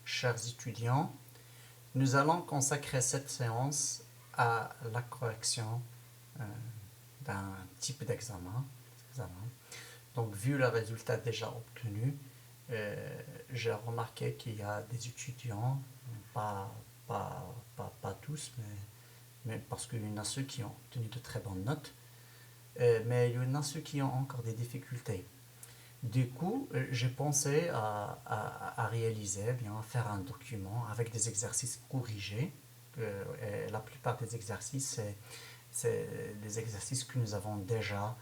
chers étudiants. Nous allons consacrer cette séance à la correction d'un type d'examen. Donc, vu le résultat déjà obtenu, j'ai remarqué qu'il y a des étudiants, pas tous, mais parce qu'il y en a ceux qui ont obtenu de très bonnes notes, mais il y en a ceux qui ont encore des difficultés. Du coup, j'ai pensé à réaliser, à faire un document avec des exercices corrigés. Et la plupart des exercices, c'est des exercices que nous avons déjà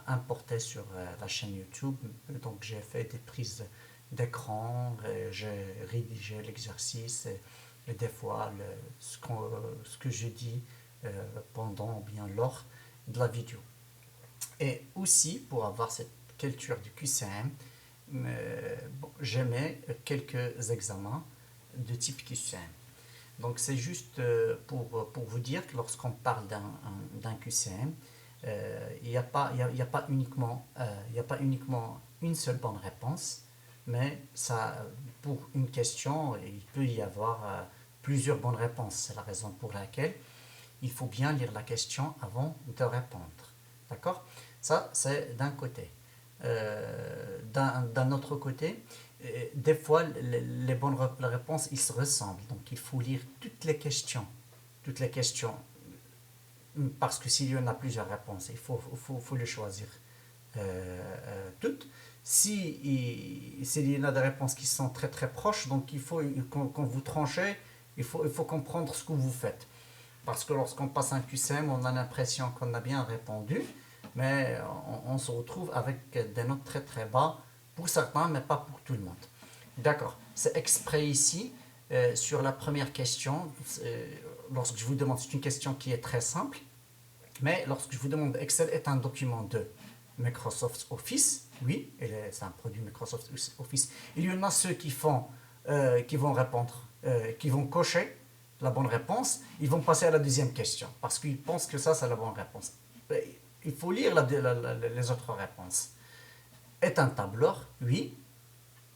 importés sur la chaîne YouTube. Donc, j'ai fait des prises d'écran, j'ai rédigé l'exercice et des fois ce que je dis pendant ou bien lors de la vidéo. Et aussi, pour avoir cette culture du QCM, j'ai mis quelques examens de type QCM. Donc, c'est juste pour vous dire que lorsqu'on parle d'un QCM, il n'y a pas uniquement une seule bonne réponse, mais pour une question, il peut y avoir plusieurs bonnes réponses. C'est la raison pour laquelle il faut bien lire la question avant de répondre. D'accord? Ça, c'est d'un côté. D'un autre côté, des fois, les bonnes réponses, ils se ressemblent. Donc, il faut lire toutes les questions. Toutes les questions. Parce que s'il y en a plusieurs réponses, il faut les choisir toutes. S'il y en a des réponses qui sont très très proches, donc il faut, quand vous tranchez, il faut comprendre ce que vous faites. Parce que lorsqu'on passe un QCM, on a l'impression qu'on a bien répondu, mais on se retrouve avec des notes très très bas pour certains, mais pas pour tout le monde. D'accord. C'est exprès ici, sur la première question, lorsque je vous demande, c'est une question qui est très simple, mais lorsque je vous demande, Excel est un document de Microsoft Office, oui, c'est un produit Microsoft Office. Il y en a ceux qui vont répondre, qui vont cocher la bonne réponse, ils vont passer à la deuxième question, parce qu'ils pensent que ça, c'est la bonne réponse. Il faut lire les autres réponses. Est un tableur? Oui.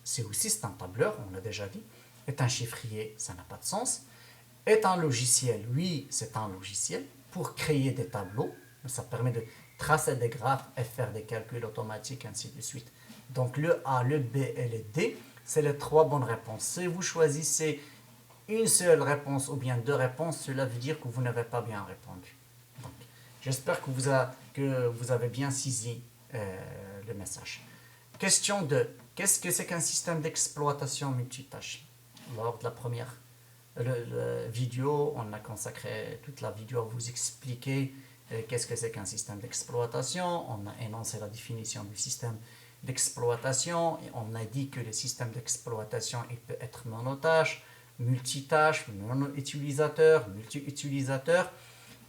C'est un tableur, on l'a déjà dit. Est un chiffrier? Ça n'a pas de sens. Est un logiciel? Oui, c'est un logiciel pour créer des tableaux. Ça permet de tracer des graphes et faire des calculs automatiques, ainsi de suite. Donc le A, le B et le D, c'est les trois bonnes réponses. Si vous choisissez une seule réponse ou bien deux réponses, cela veut dire que vous n'avez pas bien répondu. J'espère que vous avez bien saisi le message. Question 2. Qu'est-ce que c'est qu'un système d'exploitation multitâche? Lors de la première vidéo, on a consacré toute la vidéo à vous expliquer qu'est-ce que c'est qu'un système d'exploitation. On a énoncé la définition du système d'exploitation et on a dit que le système d'exploitation il peut être monotâche, multitâche, mono-utilisateur, multi-utilisateur.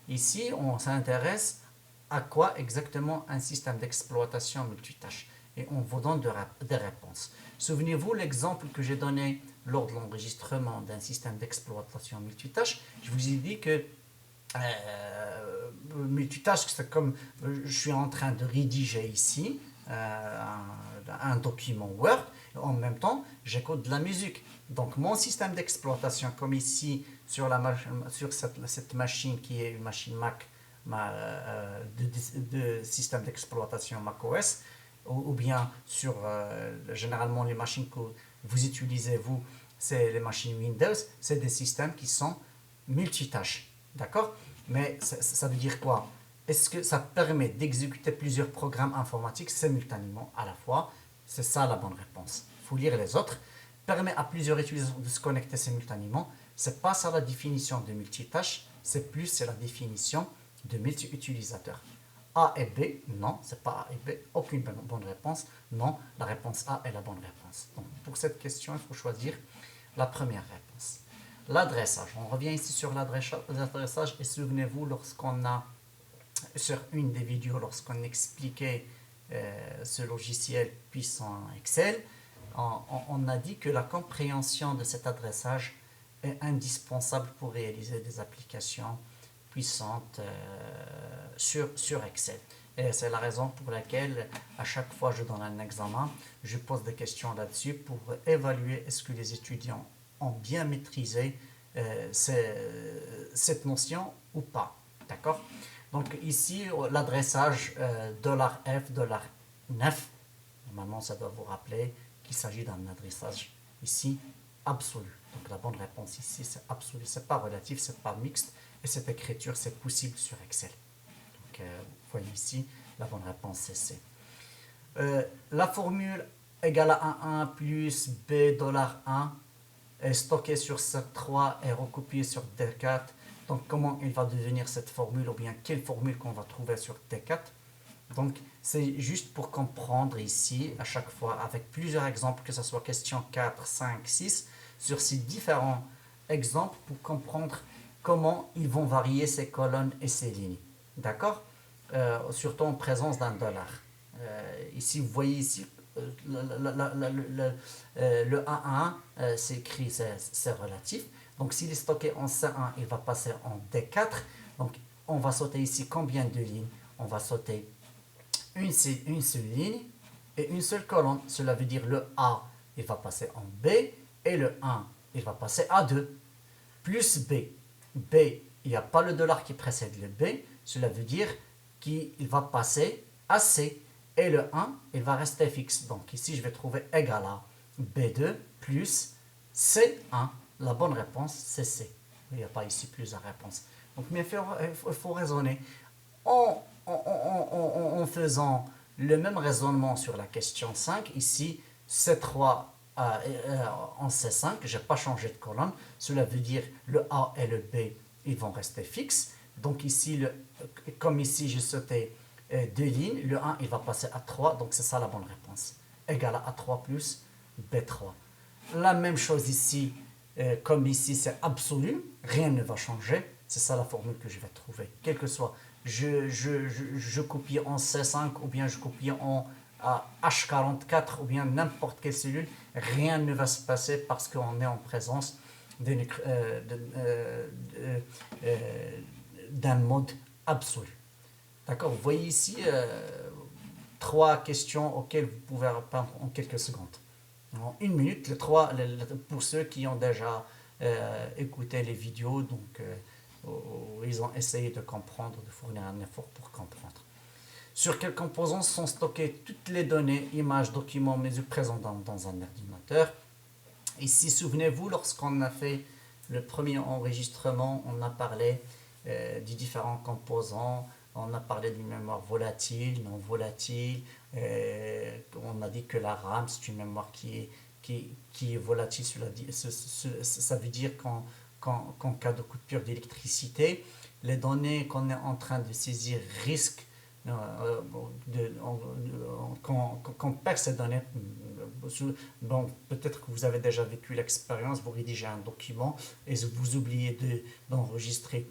Ici, on s'intéresse à quoi exactement un système d'exploitation multitâche et on vous donne des réponses. Souvenez-vous l'exemple que j'ai donné lors de l'enregistrement d'un système d'exploitation multitâche. Je vous ai dit que multitâche, c'est comme je suis en train de rédiger ici un document Word, et en même temps, j'écoute de la musique. Donc, mon système d'exploitation, comme ici sur cette machine qui est une machine Mac, de système d'exploitation macOS, ou bien sur généralement les machines que vous utilisez, vous, c'est les machines Windows, c'est des systèmes qui sont multitâches. D'accord? Mais ça veut dire quoi? Est-ce que ça permet d'exécuter plusieurs programmes informatiques simultanément à la fois? C'est ça la bonne réponse. Il faut lire les autres. Permet à plusieurs utilisateurs de se connecter simultanément. C'est pas ça la définition de multitâche, c'est la définition de multi-utilisateur. A et B, non, c'est pas A et B, aucune bonne réponse. Non, la réponse A est la bonne réponse. Donc, pour cette question, il faut choisir la première réponse. L'adressage, on revient ici sur l'adressage et souvenez-vous lorsqu'on a, sur une des vidéos, lorsqu'on expliquait ce logiciel puissant Excel, on a dit que la compréhension de cet adressage est indispensable pour réaliser des applications puissantes sur Excel. Et c'est la raison pour laquelle, à chaque fois que je donne un examen, je pose des questions là-dessus pour évaluer est-ce que les étudiants ont bien maîtrisé cette notion ou pas. D'accord? Donc ici, l'adressage $F, $9, normalement ça doit vous rappeler qu'il s'agit d'un adressage ici absolu. Donc la bonne réponse ici c'est absolu, c'est pas relatif, c'est pas mixte et cette écriture c'est possible sur Excel. Donc vous voyez ici, la bonne réponse c'est C. La formule égale à 1 plus B $1 est stockée sur C3 et recopiée sur D4. Donc comment il va devenir cette formule ou bien quelle formule qu'on va trouver sur D4. Donc c'est juste pour comprendre ici à chaque fois avec plusieurs exemples, que ce soit question 4, 5, 6, sur ces différents exemples pour comprendre comment ils vont varier ces colonnes et ces lignes. D'accord? Surtout en présence d'un dollar. Ici, vous voyez ici, le 1 à 1, c'est écrit, c'est relatif. Donc, s'il est stocké en C1, il va passer en D4. Donc, on va sauter ici combien de lignes? On va sauter une seule ligne et une seule colonne. Cela veut dire le A, il va passer en B et le 1, il va passer à 2. Plus B. B, il n'y a pas le dollar qui précède le B. Cela veut dire qu'il va passer à C. Et le 1, il va rester fixe. Donc ici, je vais trouver égal à B2 plus C1. La bonne réponse, c'est C. Il n'y a pas ici plusieurs réponses. Donc, mais il faut raisonner. En faisant le même raisonnement sur la question 5, ici, C3 en C5, je n'ai pas changé de colonne. Cela veut dire le A et le B, ils vont rester fixes. Donc ici, comme ici, j'ai sauté deux lignes, le 1, il va passer à 3, donc c'est ça la bonne réponse. Égal à A3 plus B3. La même chose ici, comme ici, c'est absolu, rien ne va changer. C'est ça la formule que je vais trouver. Quel que soit, je copie en C5 ou bien je copie en H44 ou bien n'importe quelle cellule, rien ne va se passer parce qu'on est en présence d'un mode absolu. D'accord? Vous voyez ici trois questions auxquelles vous pouvez répondre en quelques secondes. En une minute, pour ceux qui ont déjà écouté les vidéos, donc ils ont essayé de comprendre, de fournir un effort pour comprendre. Sur quels composants sont stockées toutes les données, images, documents, mesures présentes dans un ordinateur. Ici, souvenez-vous, lorsqu'on a fait le premier enregistrement, on a parlé des différents composants. On a parlé d'une mémoire volatile, non volatile. On a dit que la RAM, c'est une mémoire qui est volatile. Ça veut dire qu'en cas de coupure d'électricité, les données qu'on est en train de saisir risquent qu'on perd ces données. Bon, peut-être que vous avez déjà vécu l'expérience, vous rédigez un document et vous oubliez d'enregistrer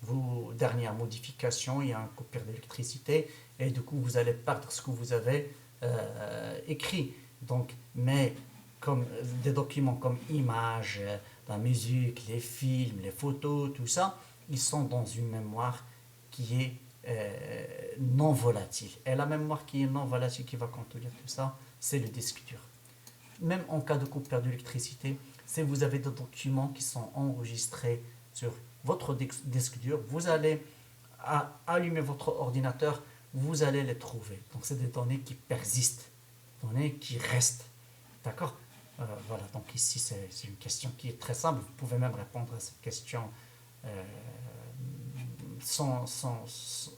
vos dernières modifications, il y a une coupure d'électricité et du coup vous allez perdre ce que vous avez écrit. Donc, mais comme des documents comme images, la musique, les films, les photos, tout ça, ils sont dans une mémoire qui est non volatile. Et la mémoire qui est non volatile, qui va contenir tout ça, c'est le disque dur. Même en cas de coupure d'électricité, si vous avez des documents qui sont enregistrés sur votre disque dur, vous allez allumer votre ordinateur, vous allez les trouver. Donc c'est des données qui persistent, données qui restent. D'accord? Voilà, donc ici c'est une question qui est très simple. Vous pouvez même répondre à cette question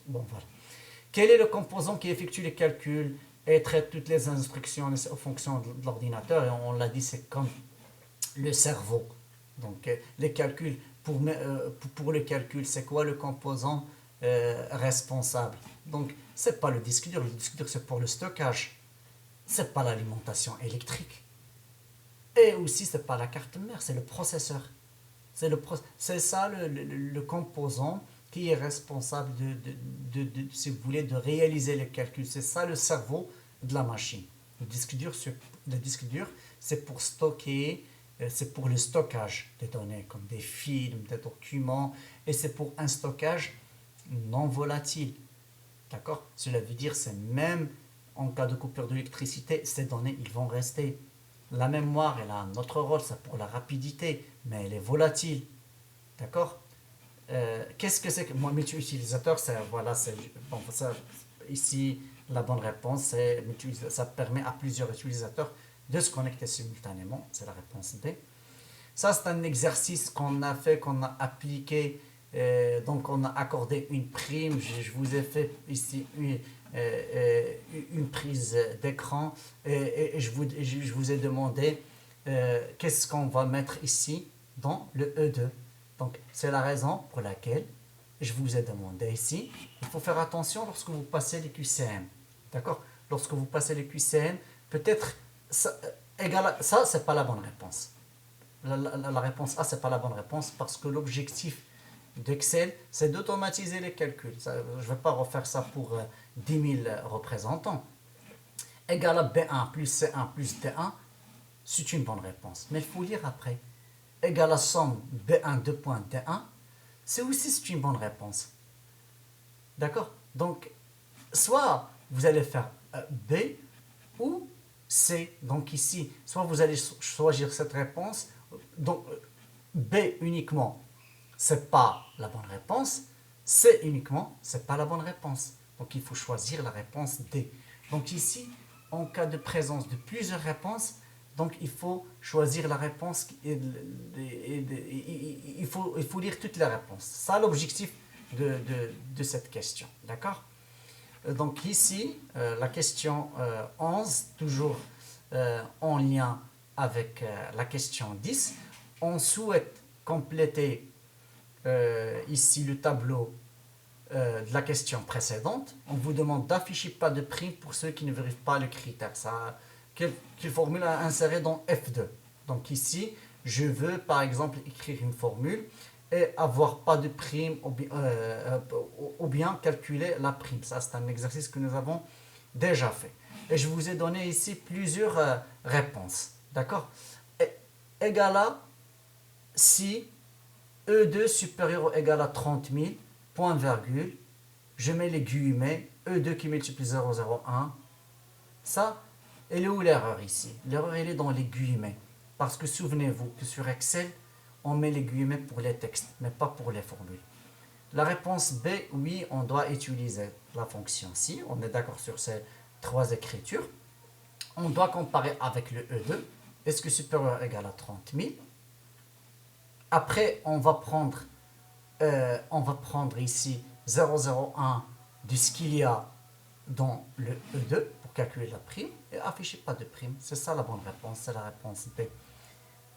bon, voilà. Quel est le composant qui effectue les calculs et traite toutes les instructions aux fonctions de l'ordinateur? Et on l'a dit, c'est comme le cerveau. Donc les calculs, pour le calcul, c'est quoi le composant responsable? Donc c'est pas le disque dur c'est pour le stockage. C'est pas l'alimentation électrique. Et aussi c'est pas la carte mère, c'est le processeur. C'est ça le composant qui est responsable si vous voulez, de réaliser les calculs. C'est ça le cerveau de la machine. Le disque dur, c'est pour stocker, c'est pour le stockage des données, comme des films, des documents, et c'est pour un stockage non volatile. D'accord? Cela veut dire c'est même en cas de coupure d'électricité, ces données, ils vont rester. La mémoire, elle a un autre rôle, c'est pour la rapidité, mais elle est volatile. D'accord? Qu'est-ce que c'est que moi, multi-utilisateur, c'est, voilà, c'est, bon, ça, ici, la bonne réponse, c'est ça permet à plusieurs utilisateurs de se connecter simultanément. C'est la réponse B. Ça, c'est un exercice qu'on a fait, qu'on a appliqué. Donc, on a accordé une prime. Je vous ai fait ici une prise d'écran et je vous ai demandé qu'est-ce qu'on va mettre ici dans le E2. Donc, c'est la raison pour laquelle je vous ai demandé ici. Il faut faire attention lorsque vous passez les QCM. D'accord? Lorsque vous passez les QCM, peut-être ça, ça, c'est pas la bonne réponse. La réponse A, c'est pas la bonne réponse parce que l'objectif d'Excel, c'est d'automatiser les calculs. Ça, je ne vais pas refaire ça pour 10 000 représentants. Égal à B1 plus C1 plus D1, c'est une bonne réponse. Mais il faut lire après. Égal à somme B1 2 points D1, c'est aussi une bonne réponse. D'accord? Donc, soit vous allez faire B ou C. Donc ici, soit vous allez choisir cette réponse. Donc, B uniquement, c'est pas la bonne réponse. C uniquement, c'est pas la bonne réponse. Donc, il faut choisir la réponse D. Donc ici, en cas de présence de plusieurs réponses, donc il faut choisir la réponse. Il faut lire toutes les réponses. C'est ça l'objectif de cette question. D'accord? Donc ici, la question 11, toujours en lien avec la question 10, on souhaite compléter ici le tableau de la question précédente. On vous demande d'afficher pas de prime pour ceux qui ne vérifient pas le critère. Quelle formule à insérer dans F2. Donc ici, je veux par exemple écrire une formule et avoir pas de prime ou bien calculer la prime. Ça, c'est un exercice que nous avons déjà fait. Et je vous ai donné ici plusieurs réponses. D'accord? Égal à si E2 supérieur ou égal à 30 000, point virgule, je mets les guillemets, E2 qui multiplie 0,01. Ça, elle est où l'erreur ici? L'erreur, elle est dans les guillemets. Parce que souvenez-vous que sur Excel, on met les guillemets pour les textes, mais pas pour les formules. La réponse B, oui, on doit utiliser la fonction si. On est d'accord sur ces trois écritures. On doit comparer avec le E2. Est-ce que supérieur ou égal à 30 000? Après, on va prendre ici 0,01 de ce qu'il y a dans le E2 pour calculer la prime et afficher pas de prime. C'est ça la bonne réponse, c'est la réponse B.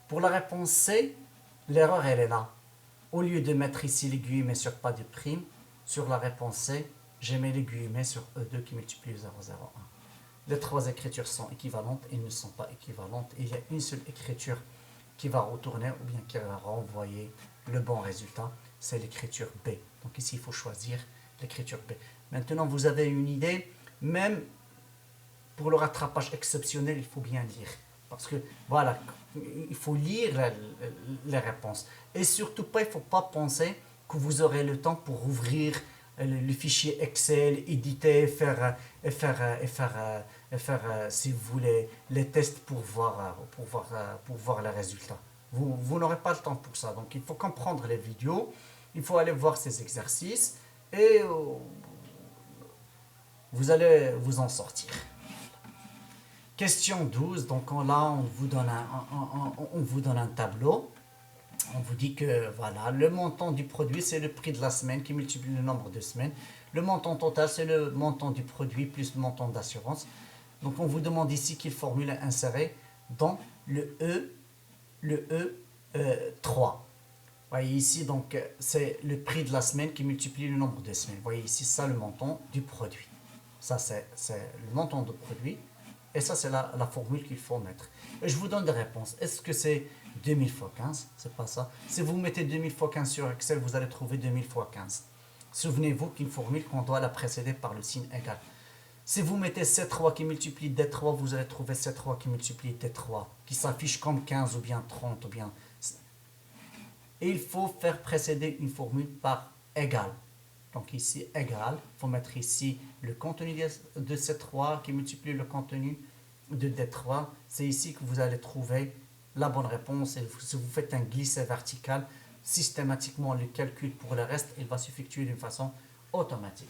Pour la réponse C, l'erreur elle est là. Au lieu de mettre ici les guillemets sur pas de prime, sur la réponse C, j'ai mis les guillemets sur E2 qui multiplie 0,01. Les trois écritures sont équivalentes, elles ne sont pas équivalentes. Il y a une seule écriture qui va retourner ou bien qui va renvoyer le bon résultat, c'est l'écriture B. Donc ici, il faut choisir l'écriture B. Maintenant, vous avez une idée, même pour le rattrapage exceptionnel, il faut bien lire. Parce que, voilà, il faut lire les réponses. Et surtout, il ne faut pas penser que vous aurez le temps pour ouvrir le fichier Excel, éditer, faire si vous voulez, les tests pour voir les résultats. Vous n'aurez pas le temps pour ça. Donc, il faut comprendre les vidéos, il faut aller voir ces exercices et vous allez vous en sortir. Question 12, donc là, on vous donne un tableau. On vous dit que voilà, le montant du produit, c'est le prix de la semaine qui multiplie le nombre de semaines. Le montant total, c'est le montant du produit plus le montant d'assurance. Donc, on vous demande ici quelle formule à insérer dans le E3. Vous voyez ici, donc, c'est le prix de la semaine qui multiplie le nombre de semaines. Vous voyez ici, ça, le montant du produit. Ça, c'est le montant de produit. Et ça, c'est la formule qu'il faut mettre. Et je vous donne des réponses. Est-ce que c'est 2000 fois 15? C'est pas ça. Si vous mettez 2000 fois 15 sur Excel, vous allez trouver 2000 fois 15. Souvenez-vous qu'une formule, qu'on doit la précéder par le signe égal. Si vous mettez C3 qui multiplie D3, vous allez trouver C3 qui multiplie D3, qui s'affiche comme 15 ou bien 30 ou bien... Et il faut faire précéder une formule par égal. Donc ici, égal. Il faut mettre ici le contenu de C3 qui multiplie le contenu de D3. C'est ici que vous allez trouver la bonne réponse. Et si vous faites un glissé vertical, systématiquement, le calcul pour le reste, il va s'effectuer d'une façon automatique.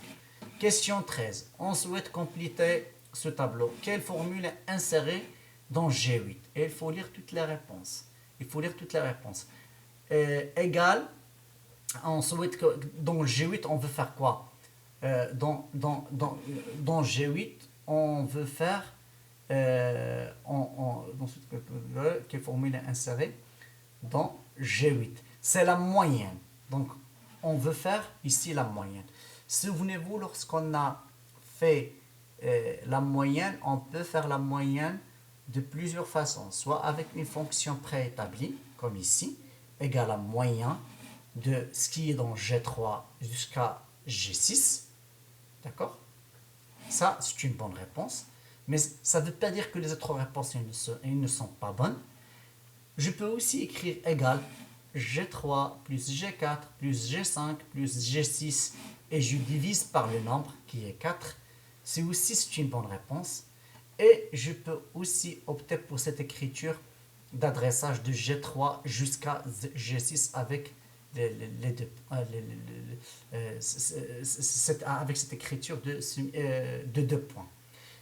Question 13. On souhaite compléter ce tableau. Quelle formule insérer dans G8? Et il faut lire toutes les réponses. Il faut lire toutes les réponses. Égal, on souhaite que dans G8, on veut faire quoi? Dans G8, on veut faire quelle formule insérer dans G8? C'est la moyenne. Donc, on veut faire ici la moyenne. Souvenez-vous, lorsqu'on a fait la moyenne, on peut faire la moyenne de plusieurs façons. Soit avec une fonction préétablie, comme ici, égale à moyen de ce qui est dans G3 jusqu'à G6. D'accord? Ça, c'est une bonne réponse. Mais ça ne veut pas dire que les autres réponses elles ne sont pas bonnes. Je peux aussi écrire égal G3 plus G4 plus G5 plus G6 et je divise par le nombre qui est 4. C'est aussi une bonne réponse. Et je peux aussi opter pour cette écriture d'adressage de G3 jusqu'à G6 avec les deux, avec cette écriture de 2 points.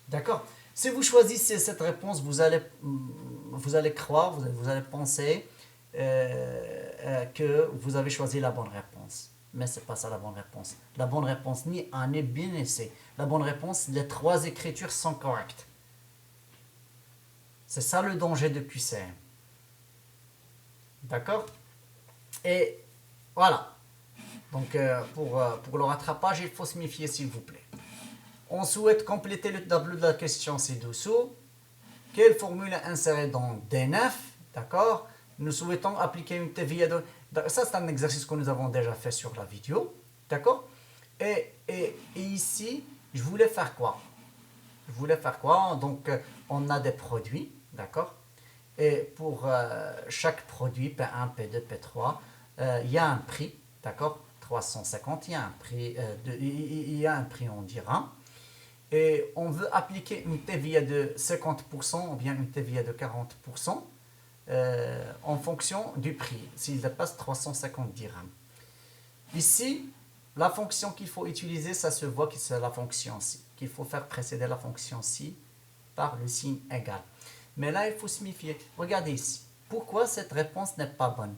D'accord? Si vous choisissez cette réponse, vous allez croire, vous allez penser que vous avez choisi la bonne réponse. Mais ce n'est pas ça la bonne réponse. La bonne réponse, ni un est bien essayé. La bonne réponse, les 3 écritures sont correctes. C'est ça le danger de QCM. D'accord? Et voilà. Donc, pour le rattrapage, il faut se méfier, s'il vous plaît. On souhaite compléter le tableau de la question ci-dessous. Quelle formule insérer dans D9? D'accord? Nous souhaitons appliquer une TVA de... Ça, c'est un exercice que nous avons déjà fait sur la vidéo. D'accord? Et ici, je voulais faire quoi? Donc, on a des produits. D'accord? Et pour chaque produit, P1, P2, P3, il y a un prix. D'accord? 350, il y a un prix en dirham. Et on veut appliquer une TVA de 50% ou bien une TVA de 40% en fonction du prix, s'il dépasse 350 dirhams. Ici, la fonction qu'il faut utiliser, ça se voit que c'est la fonction ci, qu'il faut faire précéder la fonction ci par le signe égal. Mais là, il faut se méfier. Regardez ici. Pourquoi cette réponse n'est pas bonne?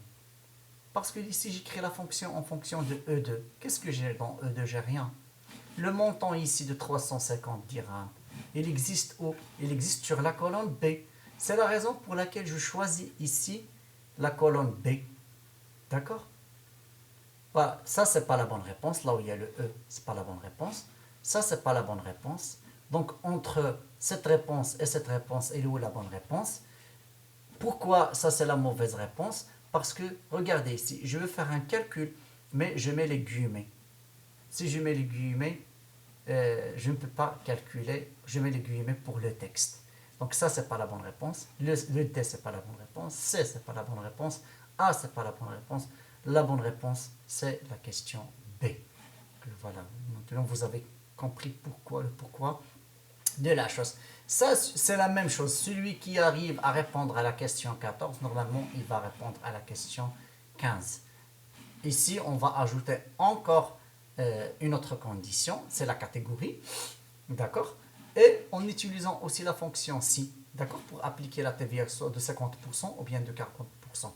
Parce que ici, j'écris la fonction en fonction de E2. Qu'est-ce que j'ai dans E2? J'ai rien. Le montant ici de 350 dirhams, il existe où? Il existe sur la colonne B. C'est la raison pour laquelle je choisis ici la colonne B. D'accord? Voilà, ça, c'est pas la bonne réponse. Là où il y a le E, c'est pas la bonne réponse. Ça, c'est pas la bonne réponse. Donc, entre cette réponse et cette réponse, elle est où la bonne réponse? Pourquoi ça, c'est la mauvaise réponse? Parce que, regardez ici, je veux faire un calcul, mais je mets les guillemets. Si je mets les guillemets, je ne peux pas calculer, je mets les guillemets pour le texte. Donc ça, c'est pas la bonne réponse. Le D, c'est pas la bonne réponse. C, c'est pas la bonne réponse. A, c'est pas la bonne réponse. La bonne réponse, c'est la question B. Voilà, maintenant vous avez compris le pourquoi de la chose. Ça, c'est la même chose. Celui qui arrive à répondre à la question 14, normalement, il va répondre à la question 15. Ici, on va ajouter encore une autre condition, c'est la catégorie, d'accord? Et en utilisant aussi la fonction si, d'accord? Pour appliquer la TVA soit de 50% ou bien de 40%.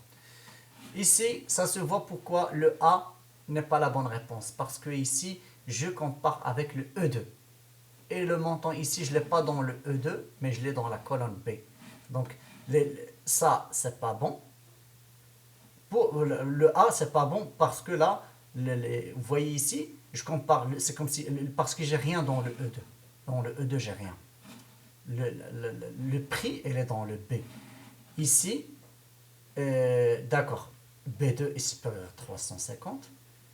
Ici, ça se voit pourquoi le A n'est pas la bonne réponse. Parce que ici, je compare avec le E2. Et le montant ici, je ne l'ai pas dans le E2, mais je l'ai dans la colonne B. Donc, ça, c'est pas bon. Pour le A, c'est pas bon parce que là, vous voyez ici, je compare, c'est comme si, parce que j'ai rien dans le E2. Dans le E2, j'ai rien. Le prix, il est dans le B. Ici, d'accord, B2 est supérieur à 350.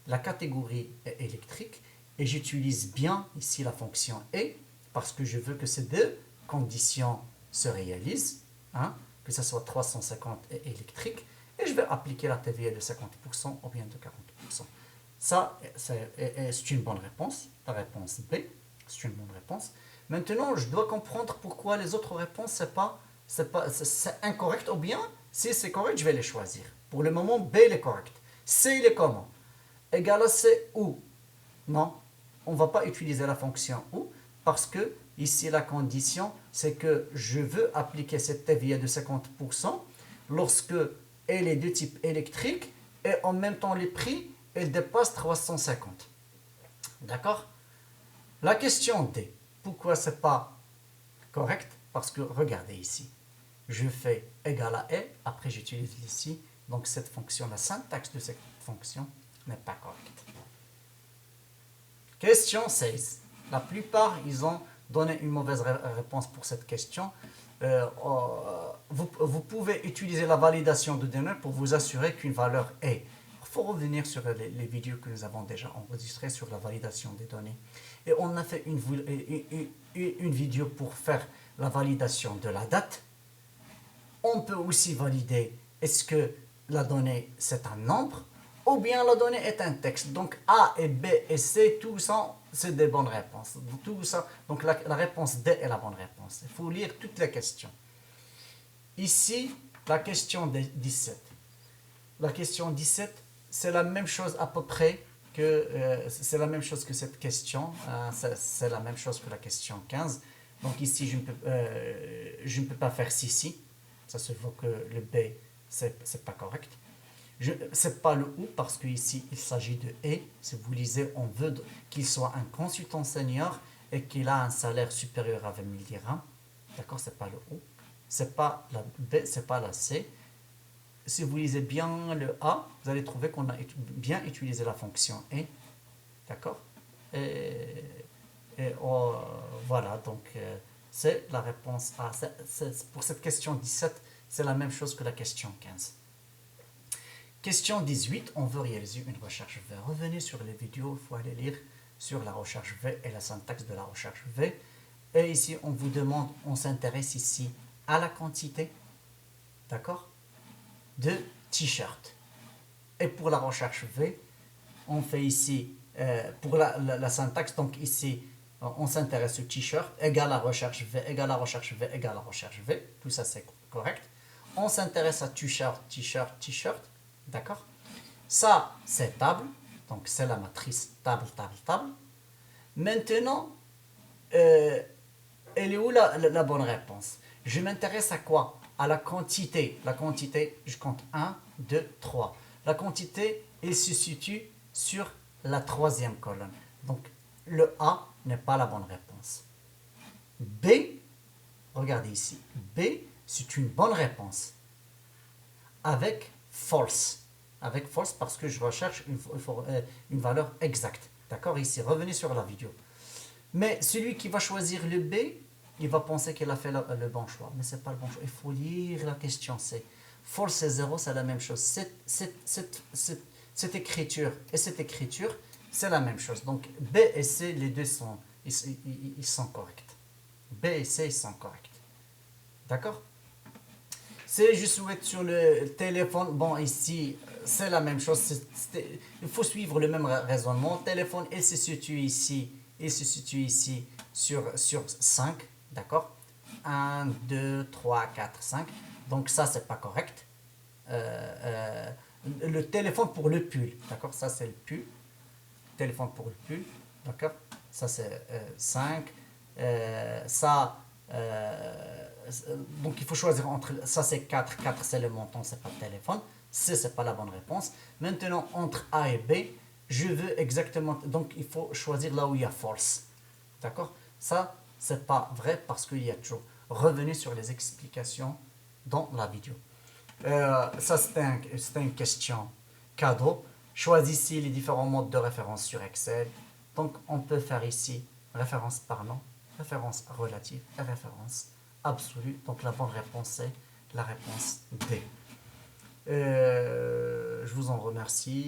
La catégorie est électrique. Et j'utilise bien ici la fonction et parce que je veux que ces deux conditions se réalisent, hein, que ce soit 350 et électrique. Et je vais appliquer la TVA de 50% ou bien de 40%. Ça, c'est une bonne réponse. La réponse B, c'est une bonne réponse. Maintenant, je dois comprendre pourquoi les autres réponses, c'est incorrect. Ou bien, si c'est correct, je vais les choisir. Pour le moment, B, il est correct. C, il est comment? Égal à C ou? Non, on ne va pas utiliser la fonction ou parce que ici, la condition, c'est que je veux appliquer cette TVA de 50% lorsque elle est de type électrique et en même temps les prix, elle dépasse 350. D'accord? La question D, pourquoi c'est pas correct? Parce que regardez ici, je fais égal à L, après j'utilise ici, donc cette fonction, la syntaxe de cette fonction n'est pas correcte. Question 16. La plupart, ils ont donné une mauvaise réponse pour cette question. Vous pouvez utiliser la validation de données pour vous assurer qu'une valeur est. Il faut revenir sur les vidéos que nous avons déjà enregistrées sur la validation des données. Et on a fait une vidéo pour faire la validation de la date. On peut aussi valider est-ce que la donnée c'est un nombre ou bien la donnée est un texte. Donc A et B et C, tout ça, c'est des bonnes réponses. Tout ça, donc la réponse D est la bonne réponse. Il faut lire toutes les questions. Ici, la question 17. La question 17, c'est la même chose à peu près que c'est la même chose que cette question. C'est la même chose que la question 15. Donc ici, je ne peux pas faire si. Ça se voit que le B, c'est pas correct. C'est pas le ou parce qu'ici il s'agit de et. Si vous lisez, on veut qu'il soit un consultant senior et qu'il a un salaire supérieur à 20 000 dirhams. D'accord, c'est pas le ou. C'est pas la B, c'est pas la C. Si vous lisez bien le A, vous allez trouver qu'on a bien utilisé la fonction et. D'accord. Voilà, donc c'est la réponse A. Pour cette question 17, c'est la même chose que la question 15. Question 18, on veut réaliser une recherche V. Revenez sur les vidéos, il faut aller lire sur la recherche V et la syntaxe de la recherche V. Et ici, on vous demande, on s'intéresse ici à la quantité, d'accord, de t-shirts. Et pour la recherche V, on fait ici, pour la syntaxe, donc ici, on s'intéresse au t-shirt, égale la recherche V, égale la recherche V, égale la recherche V. Tout ça, c'est correct. On s'intéresse à t-shirt, t-shirt, t-shirt. D'accord? Ça, c'est table. Donc, c'est la matrice table, table, table. Maintenant, elle est où la bonne réponse? Je m'intéresse à quoi? À la quantité. La quantité, je compte 1, 2, 3. La quantité, elle se situe sur la troisième colonne. Donc, le A n'est pas la bonne réponse. B, regardez ici. B, c'est une bonne réponse. Avec false. Avec false parce que je recherche une valeur exacte. D'accord? Ici, revenez sur la vidéo. Mais celui qui va choisir le B, il va penser qu'il a fait le bon choix. Mais ce n'est pas le bon choix. Il faut lire la question C. False et 0, c'est la même chose. Cette écriture et cette écriture, c'est la même chose. Donc B et C, les deux ils sont corrects. B et C, ils sont corrects. D'accord? Si je souhaite sur le téléphone, bon ici c'est la même chose, il faut suivre le même raisonnement. Le téléphone il se situe ici sur 5, d'accord? 1, 2, 3, 4, 5. Donc ça c'est pas correct. Le téléphone pour le pull, d'accord? Ça c'est le pull. Téléphone pour le pull, d'accord? Ça c'est 5. Ça... donc il faut choisir entre ça c'est 4, 4 c'est le montant, c'est pas le téléphone, C c'est pas la bonne réponse. Maintenant entre A et B, je veux exactement, donc il faut choisir là où il y a false, d'accord? Ça c'est pas vrai parce qu'il y a toujours. Revenez sur les explications dans la vidéo. Ça c'était une question cadeau. Choisissez les différents modes de référence sur Excel. Donc on peut faire ici référence par nom, référence relative et référence absolue. Donc la bonne réponse c'est la réponse D. Je vous en remercie.